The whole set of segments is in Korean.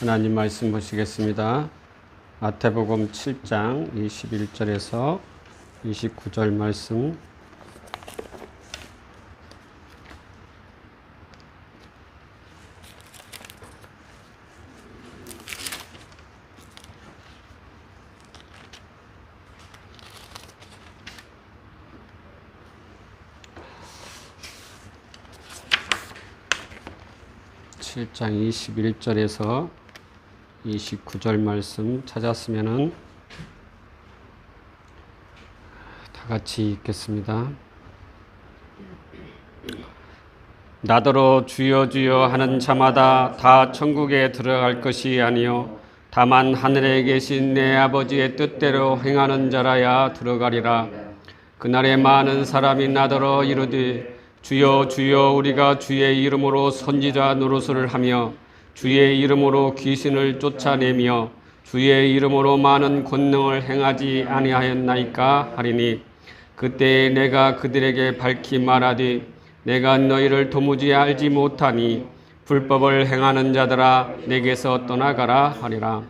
하나님 말씀 보시겠습니다. 마태복음 7장 21절에서 29절 말씀. 칠 장 21절에서 29절 말씀 찾았으면은 다 같이 읽겠습니다. 나더러 주여 주여 하는 자마다 다 천국에 들어갈 것이 아니요 다만 하늘에 계신 내 아버지의 뜻대로 행하는 자라야 들어가리라. 그날에 많은 사람이 나더러 이르되 주여 주여 우리가 주의 이름으로 선지자 노릇을 하며 주의 이름으로 귀신을 쫓아내며 주의 이름으로 많은 권능을 행하지 아니하였나이까 하리니 그때에 내가 그들에게 밝히 말하되 내가 너희를 도무지 알지 못하니 불법을 행하는 자들아 내게서 떠나가라 하리라.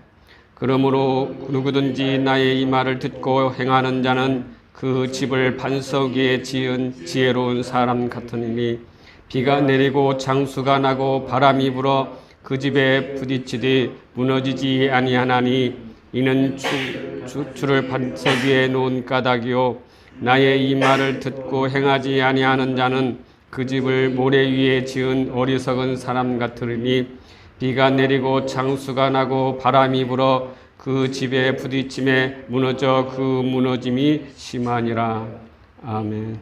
그러므로 누구든지 나의 이 말을 듣고 행하는 자는 그 집을 반석 위에 지은 지혜로운 사람 같으니 비가 내리고 장수가 나고 바람이 불어 그 집에 부딪히되 무너지지 아니하나니 이는 주를 반석 위에 놓은 까닭이요 나의 이 말을 듣고 행하지 아니하는 자는 그 집을 모래 위에 지은 어리석은 사람 같으니 비가 내리고 장수가 나고 바람이 불어 그 집에 부딪힘에 무너져 그 무너짐이 심하니라. 아멘.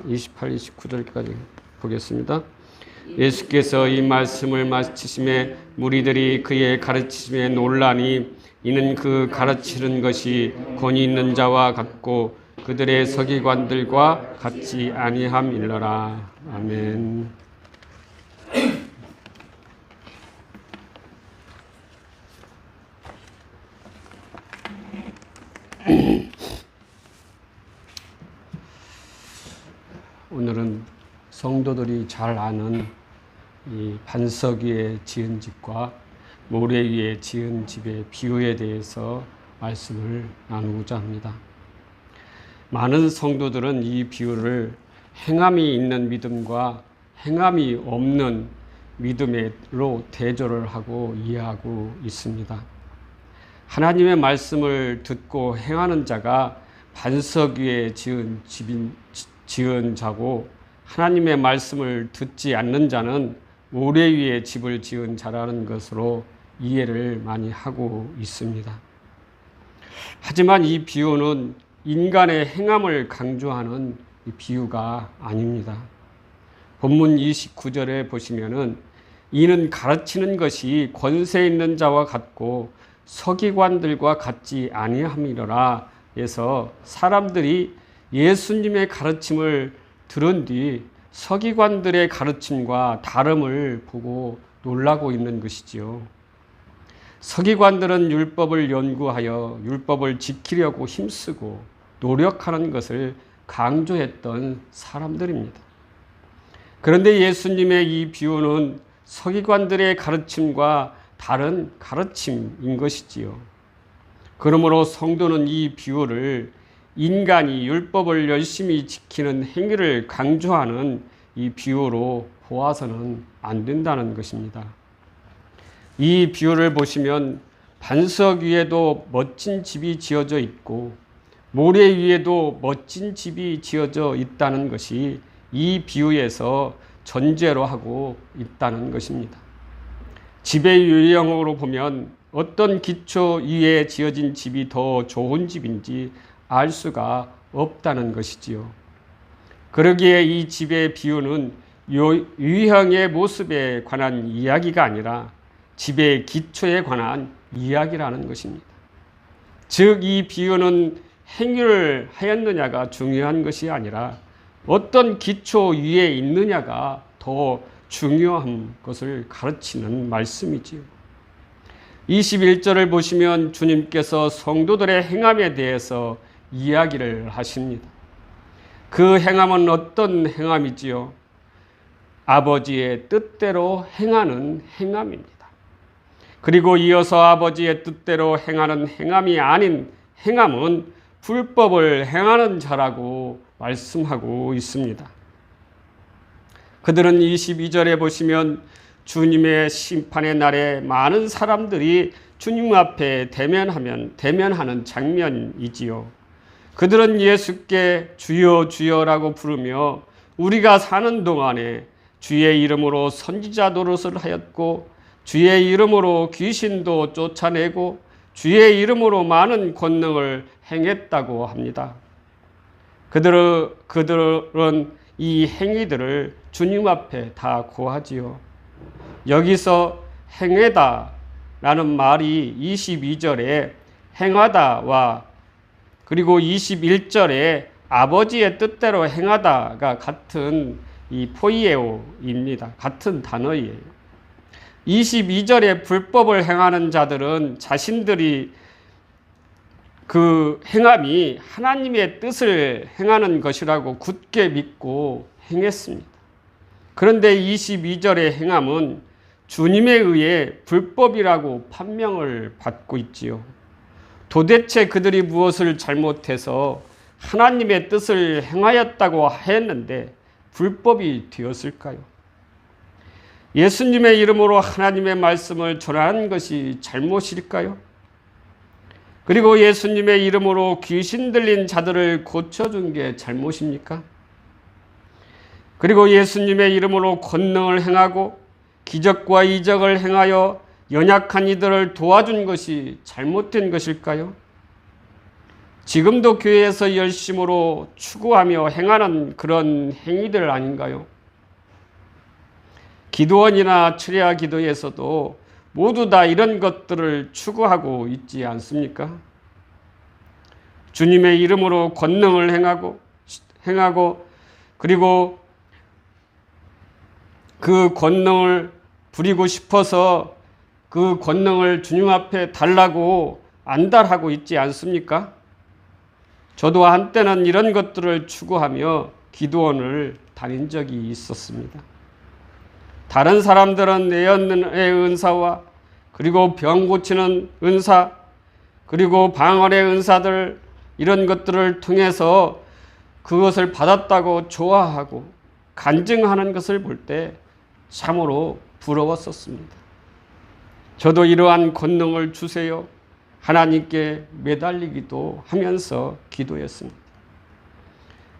28, 29절까지 보겠습니다. 예수께서 이 말씀을 마치심에 무리들이 그의 가르치심에 놀라니 이는 그 가르치는 것이 권위 있는 자와 같고 그들의 서기관들과 같지 아니함일러라. 아멘. 오늘은 성도들이 잘 아는 이 반석 위에 지은 집과 모래 위에 지은 집의 비유에 대해서 말씀을 나누고자 합니다. 많은 성도들은 이 비유를 행함이 있는 믿음과 행함이 없는 믿음으로 대조를 하고 이해하고 있습니다. 하나님의 말씀을 듣고 행하는 자가 반석 위에 지은 자고 하나님의 말씀을 듣지 않는 자는 모래 위에 집을 지은 자라는 것으로 이해를 많이 하고 있습니다. 하지만 이 비유는 인간의 행함을 강조하는 비유가 아닙니다. 본문 29절에 보시면은 이는 가르치는 것이 권세 있는 자와 같고 서기관들과 같지 아니함이로라 해서 사람들이 예수님의 가르침을 들은 뒤 서기관들의 가르침과 다름을 보고 놀라고 있는 것이지요. 서기관들은 율법을 연구하여 율법을 지키려고 힘쓰고 노력하는 것을 강조했던 사람들입니다. 그런데 예수님의 이 비유는 서기관들의 가르침과 다른 가르침인 것이지요. 그러므로 성도는 이 비유를 인간이 율법을 열심히 지키는 행위를 강조하는 이 비유로 보아서는 안 된다는 것입니다. 이 비유를 보시면 반석 위에도 멋진 집이 지어져 있고 모래 위에도 멋진 집이 지어져 있다는 것이 이 비유에서 전제로 하고 있다는 것입니다. 집의 유형으로 보면 어떤 기초 위에 지어진 집이 더 좋은 집인지 알 수가 없다는 것이지요. 그러기에 이 집의 비유는 유형의 모습에 관한 이야기가 아니라 집의 기초에 관한 이야기라는 것입니다. 즉, 이 비유는 행위를 하였느냐가 중요한 것이 아니라 어떤 기초 위에 있느냐가 더 중요한 것을 가르치는 말씀이지요. 21절을 보시면 주님께서 성도들의 행함에 대해서 이야기를 하십니다. 그 행함은 어떤 행함이지요? 아버지의 뜻대로 행하는 행함입니다. 그리고 이어서 아버지의 뜻대로 행하는 행함이 아닌 행함은 불법을 행하는 자라고 말씀하고 있습니다. 그들은 22절에 보시면 주님의 심판의 날에 많은 사람들이 주님 앞에 대면하는 장면이지요. 그들은 예수께 주여 주여라고 부르며 우리가 사는 동안에 주의 이름으로 선지자 노릇을 하였고 주의 이름으로 귀신도 쫓아내고 주의 이름으로 많은 권능을 행했다고 합니다. 그들은 이 행위들을 주님 앞에 다 고하지요. 여기서 행하다라는 말이 22절에 행하다와 그리고 21절에 아버지의 뜻대로 행하다가 같은 이 포이에오입니다. 같은 단어예요. 22절에 불법을 행하는 자들은 자신들이 그 행함이 하나님의 뜻을 행하는 것이라고 굳게 믿고 행했습니다. 그런데 22절의 행함은 주님에 의해 불법이라고 판명을 받고 있지요. 도대체 그들이 무엇을 잘못해서 하나님의 뜻을 행하였다고 했는데 불법이 되었을까요? 예수님의 이름으로 하나님의 말씀을 전하는 것이 잘못일까요? 그리고 예수님의 이름으로 귀신 들린 자들을 고쳐준 게 잘못입니까? 그리고 예수님의 이름으로 권능을 행하고 기적과 이적을 행하여 연약한 이들을 도와준 것이 잘못된 것일까요? 지금도 교회에서 열심으로 추구하며 행하는 그런 행위들 아닌가요? 기도원이나 철야 기도에서도 모두 다 이런 것들을 추구하고 있지 않습니까? 주님의 이름으로 권능을 행하고 그리고 그 권능을 부리고 싶어서 그 권능을 주님 앞에 달라고 안달하고 있지 않습니까? 저도 한때는 이런 것들을 추구하며 기도원을 다닌 적이 있었습니다. 다른 사람들은 예언의 은사와 그리고 병 고치는 은사 그리고 방언의 은사들 이런 것들을 통해서 그것을 받았다고 좋아하고 간증하는 것을 볼 때 참으로 부러웠었습니다. 저도 이러한 권능을 주세요 하나님께 매달리기도 하면서 기도했습니다.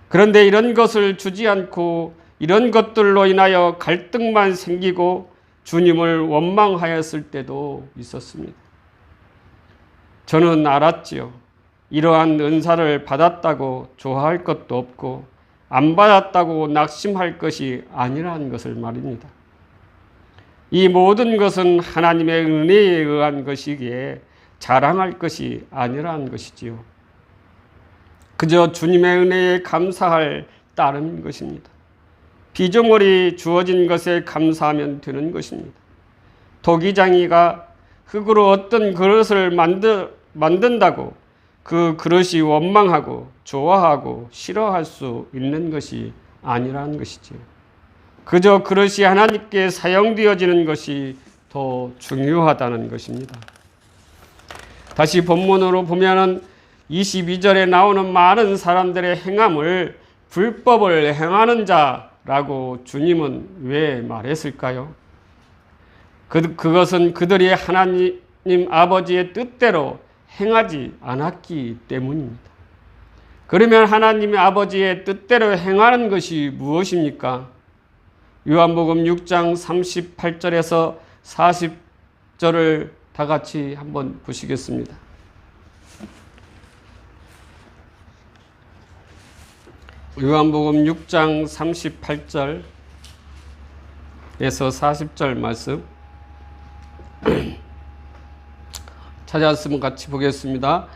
그런데 이런 것을 주지 않고 이런 것들로 인하여 갈등만 생기고 주님을 원망하였을 때도 있었습니다. 저는 알았지요. 이러한 은사를 받았다고 좋아할 것도 없고 안 받았다고 낙심할 것이 아니라는 것을 말입니다. 이 모든 것은 하나님의 은혜에 의한 것이기에 자랑할 것이 아니라는 것이지요. 그저 주님의 은혜에 감사할 따름인 것입니다. 피조물이 주어진 것에 감사하면 되는 것입니다. 도기장이가 흙으로 어떤 그릇을 만든다고 그 그릇이 원망하고 좋아하고 싫어할 수 있는 것이 아니라는 것이지요. 그저 그릇이 하나님께 사용되어지는 것이 더 중요하다는 것입니다. 다시 본문으로 보면은 22절에 나오는 많은 사람들의 행함을 불법을 행하는 자라고 주님은 왜 말했을까요? 그것은 그들이 하나님 아버지의 뜻대로 행하지 않았기 때문입니다. 그러면 하나님 아버지의 뜻대로 행하는 것이 무엇입니까? 요한복음 6장 38절에서 40절을 다 같이 한번 보시겠습니다. 요한복음 6장 38절에서 40절 말씀 찾았으면 같이 보겠습니다.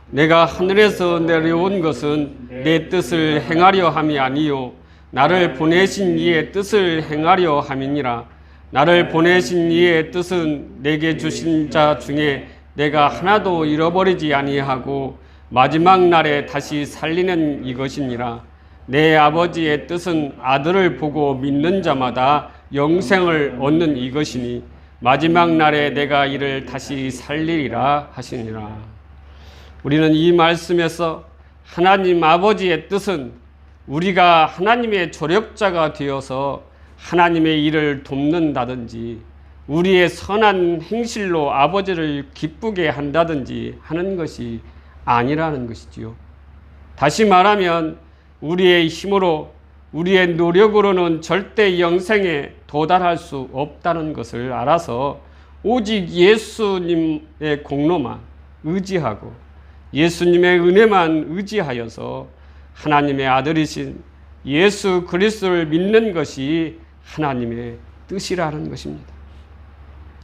내가 하늘에서 내려온 것은 내 뜻을 행하려 함이 아니요 나를 보내신 이의 뜻을 행하려 함이니라. 나를 보내신 이의 뜻은 내게 주신 자 중에 내가 하나도 잃어버리지 아니하고 마지막 날에 다시 살리는 이것이니라. 내 아버지의 뜻은 아들을 보고 믿는 자마다 영생을 얻는 이것이니 마지막 날에 내가 이를 다시 살리리라 하시니라. 우리는 이 말씀에서 하나님 아버지의 뜻은 우리가 하나님의 조력자가 되어서 하나님의 일을 돕는다든지 우리의 선한 행실로 아버지를 기쁘게 한다든지 하는 것이 아니라는 것이지요. 다시 말하면 우리의 힘으로 우리의 노력으로는 절대 영생에 도달할 수 없다는 것을 알아서 오직 예수님의 공로만 의지하고 예수님의 은혜만 의지하여서 하나님의 아들이신 예수 그리스도를 믿는 것이 하나님의 뜻이라는 것입니다.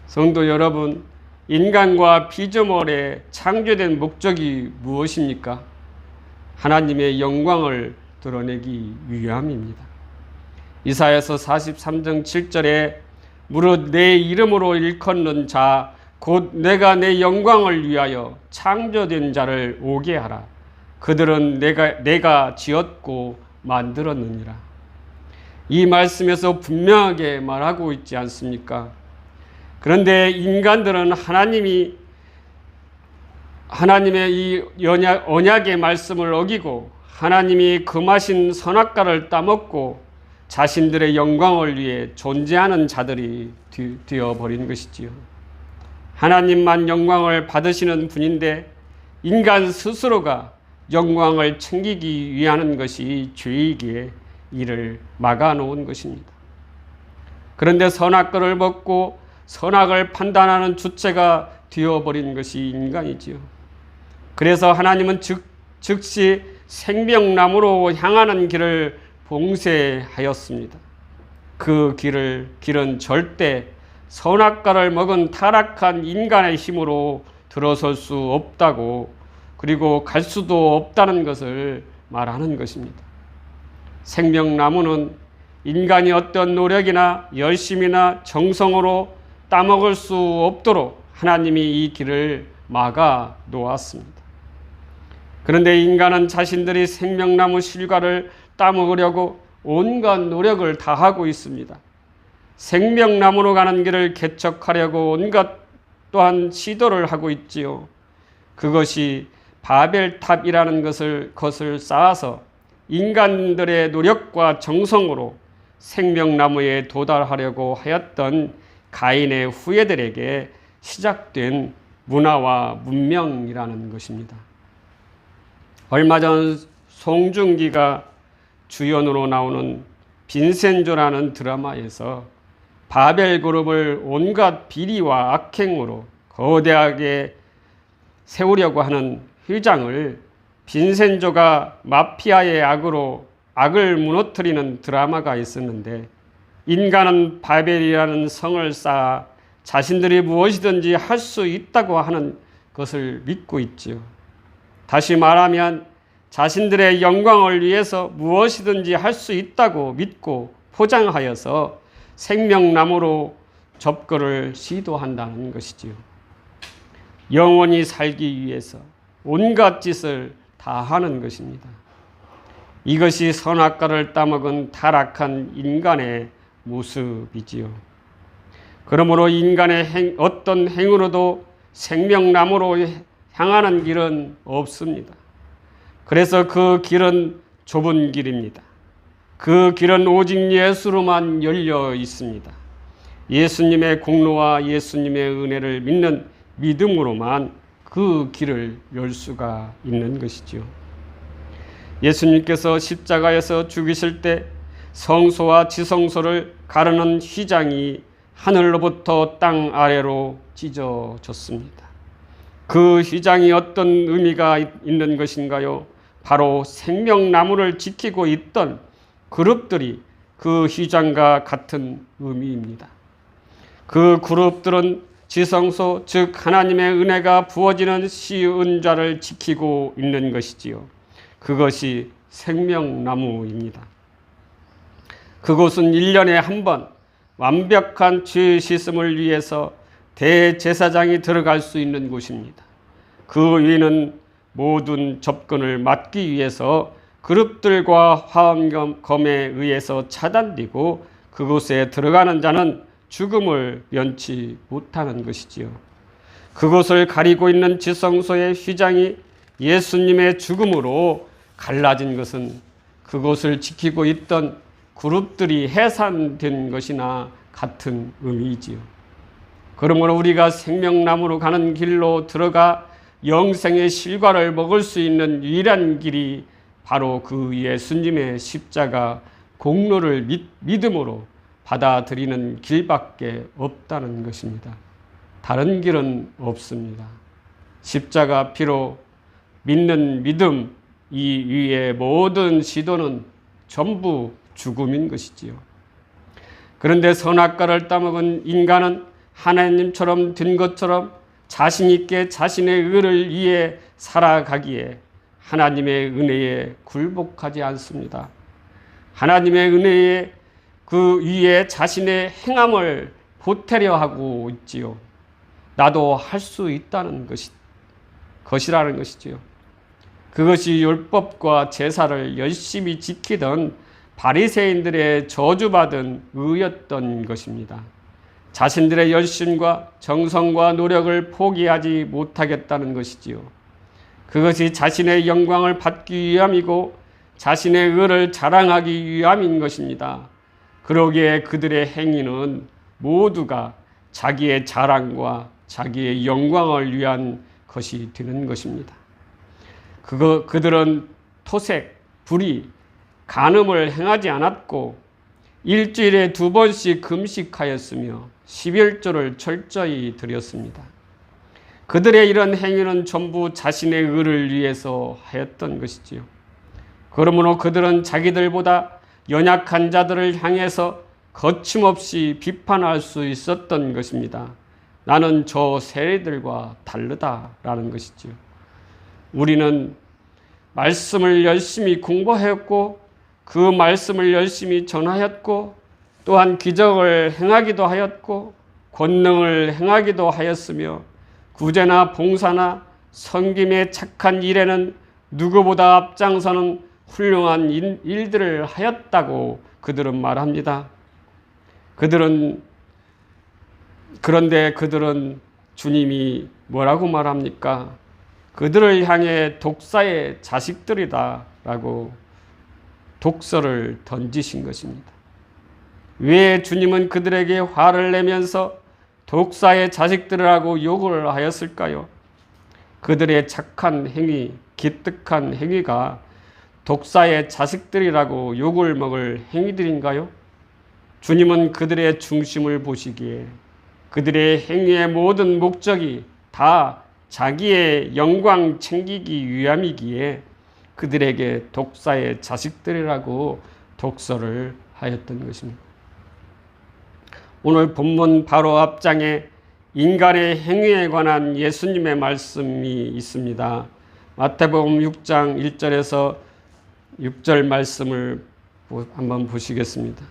성도 여러분, 인간과 피조물의 창조된 목적이 무엇입니까? 하나님의 영광을 드러내기 위함입니다. 이사야서 43장 7절에 무릇 내 이름으로 일컫는 자 곧 내가 내 영광을 위하여 창조된 자를 오게 하라. 그들은 내가 지었고 만들었느니라. 이 말씀에서 분명하게 말하고 있지 않습니까? 그런데 인간들은 하나님의 이 언약의 말씀을 어기고 하나님이 금하신 선악과를 따먹고 자신들의 영광을 위해 존재하는 자들이 되어버린 것이지요. 하나님만 영광을 받으시는 분인데 인간 스스로가 영광을 챙기기 위하는 것이 죄이기에 이를 막아놓은 것입니다. 그런데 선악과를 먹고 선악을 판단하는 주체가 되어버린 것이 인간이지요. 그래서 하나님은 즉시 생명나무로 향하는 길을 봉쇄하였습니다. 그 길은 절대 선악과를 먹은 타락한 인간의 힘으로 들어설 수 없다고 그리고 갈 수도 없다는 것을 말하는 것입니다. 생명나무는 인간이 어떤 노력이나 열심이나 정성으로 따먹을 수 없도록 하나님이 이 길을 막아 놓았습니다. 그런데 인간은 자신들이 생명나무 실과를 따먹으려고 온갖 노력을 다하고 있습니다. 생명나무로 가는 길을 개척하려고 온갖 또한 시도를 하고 있지요. 그것이 바벨탑이라는 것을 쌓아서 인간들의 노력과 정성으로 생명나무에 도달하려고 하였던 가인의 후예들에게 시작된 문화와 문명이라는 것입니다. 얼마 전 송중기가 주연으로 나오는 빈센조라는 드라마에서 바벨 그룹을 온갖 비리와 악행으로 거대하게 세우려고 하는 회장을 빈센조가 마피아의 악을 무너뜨리는 드라마가 있었는데 인간은 바벨이라는 성을 쌓아 자신들이 무엇이든지 할 수 있다고 하는 것을 믿고 있지요. 다시 말하면 자신들의 영광을 위해서 무엇이든지 할 수 있다고 믿고 포장하여서 생명나무로 접근을 시도한다는 것이지요. 영원히 살기 위해서 온갖 짓을 다 하는 것입니다. 이것이 선악과를 따먹은 타락한 인간의 모습이지요. 그러므로 인간의 어떤 행위로도 생명나무로 향하는 길은 없습니다. 그래서 그 길은 좁은 길입니다. 그 길은 오직 예수로만 열려 있습니다. 예수님의 공로와 예수님의 은혜를 믿는 믿음으로만 그 길을 열 수가 있는 것이죠. 예수님께서 십자가에서 죽으실 때 성소와 지성소를 가르는 휘장이 하늘로부터 땅 아래로 찢어졌습니다. 그 휘장이 어떤 의미가 있는 것인가요? 바로 생명나무를 지키고 있던 그룹들이 그 휘장과 같은 의미입니다. 그 그룹들은 지성소, 즉 하나님의 은혜가 부어지는 시은좌를 지키고 있는 것이지요. 그것이 생명나무입니다. 그곳은 1년에 한 번 완벽한 죄 씻음을 위해서 대제사장이 들어갈 수 있는 곳입니다. 그 위는 모든 접근을 막기 위해서 그룹들과 화엄검에 의해서 차단되고 그곳에 들어가는 자는 죽음을 면치 못하는 것이지요. 그곳을 가리고 있는 지성소의 휘장이 예수님의 죽음으로 갈라진 것은 그곳을 지키고 있던 그룹들이 해산된 것이나 같은 의미이지요. 그러므로 우리가 생명나무로 가는 길로 들어가 영생의 실과를 먹을 수 있는 유일한 길이 바로 그 예수님의 십자가 공로를 믿음으로 받아들이는 길밖에 없다는 것입니다. 다른 길은 없습니다. 십자가 피로 믿는 믿음, 이 위의 모든 시도는 전부 죽음인 것이지요. 그런데 선악과를 따먹은 인간은 하나님처럼 된 것처럼 자신 있게 자신의 의를 위해 살아가기에 하나님의 은혜에 굴복하지 않습니다. 하나님의 은혜에 그 위에 자신의 행함을 보태려 하고 있지요. 나도 할 수 있다는 것이라는 것이지요. 그것이 율법과 제사를 열심히 지키던 바리새인들의 저주받은 의였던 것입니다. 자신들의 열심과 정성과 노력을 포기하지 못하겠다는 것이지요. 그것이 자신의 영광을 받기 위함이고 자신의 의를 자랑하기 위함인 것입니다. 그러기에 그들의 행위는 모두가 자기의 자랑과 자기의 영광을 위한 것이 되는 것입니다. 그들은 토색, 불의, 간음을 행하지 않았고 일주일에 2번씩 금식하였으며 11조를 철저히 드렸습니다. 그들의 이런 행위는 전부 자신의 의를 위해서 하였던 것이지요. 그러므로 그들은 자기들보다 연약한 자들을 향해서 거침없이 비판할 수 있었던 것입니다. 나는 저 세리들과 다르다라는 것이지요. 우리는 말씀을 열심히 공부하였고 그 말씀을 열심히 전하였고 또한 기적을 행하기도 하였고 권능을 행하기도 하였으며 구제나 봉사나 섬김의 착한 일에는 누구보다 앞장서는 훌륭한 일들을 하였다고 그들은 말합니다. 그런데 그들은 주님이 뭐라고 말합니까? 그들을 향해 독사의 자식들이다 라고 독설을 던지신 것입니다. 왜 주님은 그들에게 화를 내면서 독사의 자식들이라고 욕을 하였을까요? 그들의 착한 행위, 기특한 행위가 독사의 자식들이라고 욕을 먹을 행위들인가요? 주님은 그들의 중심을 보시기에 그들의 행위의 모든 목적이 다 자기의 영광 챙기기 위함이기에 그들에게 독사의 자식들이라고 독설을 하였던 것입니다. 오늘 본문 바로 앞장에 인간의 행위에 관한 예수님의 말씀이 있습니다. 마태복음 6장 1절에서 6절 말씀을 한번 보시겠습니다.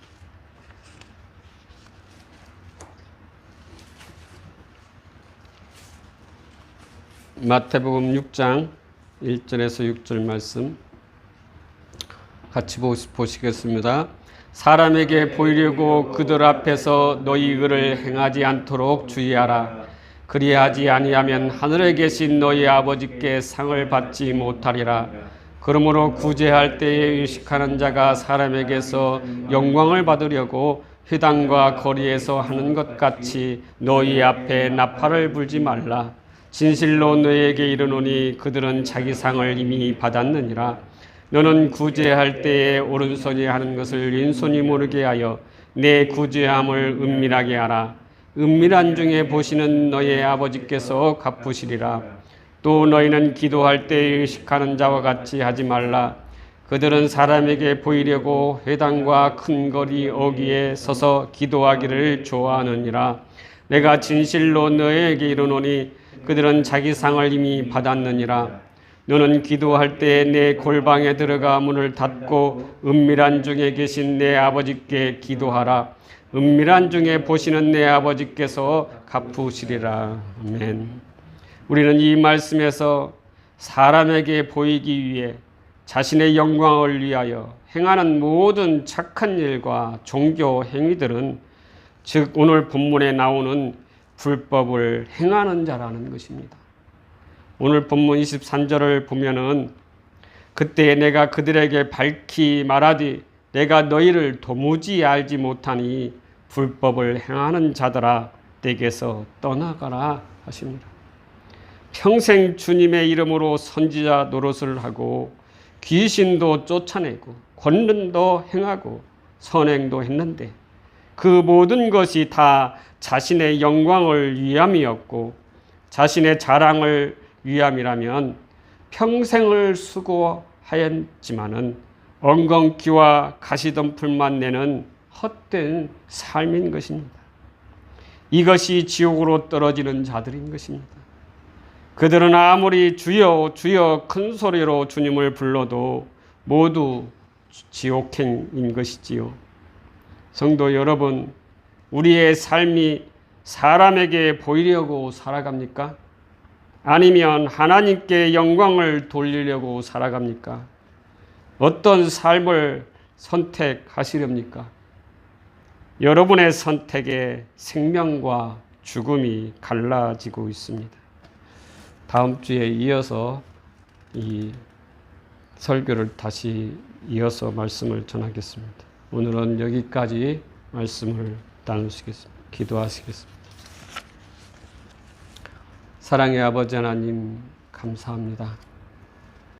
마태복음 6장 1절에서 6절 말씀 같이 보시겠습니다. 사람에게 보이려고 그들 앞에서 너희 의를 행하지 않도록 주의하라. 그리하지 아니하면 하늘에 계신 너희 아버지께 상을 받지 못하리라. 그러므로 구제할 때에 의식하는 자가 사람에게서 영광을 받으려고 회당과 거리에서 하는 것 같이 너희 앞에 나팔을 불지 말라. 진실로 너희에게 이르노니 그들은 자기 상을 이미 받았느니라. 너는 구제할 때에 오른손이 하는 것을 왼손이 모르게 하여 내 구제함을 은밀하게 하라. 은밀한 중에 보시는 너희 아버지께서 갚으시리라. 또 너희는 기도할 때에 의식하는 자와 같이 하지 말라. 그들은 사람에게 보이려고 회당과 큰 거리 어귀에 서서 기도하기를 좋아하느니라. 내가 진실로 너희에게 이르노니 그들은 자기 상을 이미 받았느니라. 너는 기도할 때 내 골방에 들어가 문을 닫고 은밀한 중에 계신 내 아버지께 기도하라. 은밀한 중에 보시는 내 아버지께서 갚으시리라. 아멘. 우리는 이 말씀에서 사람에게 보이기 위해 자신의 영광을 위하여 행하는 모든 착한 일과 종교 행위들은 즉 오늘 본문에 나오는 불법을 행하는 자라는 것입니다. 오늘 본문 23절을 보면은 그때 내가 그들에게 밝히 말하되 내가 너희를 도무지 알지 못하니 불법을 행하는 자들아 내게서 떠나가라 하십니다. 평생 주님의 이름으로 선지자 노릇을 하고 귀신도 쫓아내고 권능도 행하고 선행도 했는데 그 모든 것이 다 자신의 영광을 위함이었고 자신의 자랑을 위함이라면 평생을 수고하였지만은 엉겅퀴와 가시덤불만 내는 헛된 삶인 것입니다. 이것이 지옥으로 떨어지는 자들인 것입니다. 그들은 아무리 주여 주여 큰 소리로 주님을 불러도 모두 지옥행인 것이지요. 성도 여러분, 우리의 삶이 사람에게 보이려고 살아갑니까? 아니면 하나님께 영광을 돌리려고 살아갑니까? 어떤 삶을 선택하시렵니까? 여러분의 선택에 생명과 죽음이 갈라지고 있습니다. 다음 주에 이어서 이 설교를 다시 이어서 말씀을 전하겠습니다. 오늘은 여기까지 말씀을 나누시겠습니다. 기도하시겠습니다. 사랑의 아버지 하나님 감사합니다.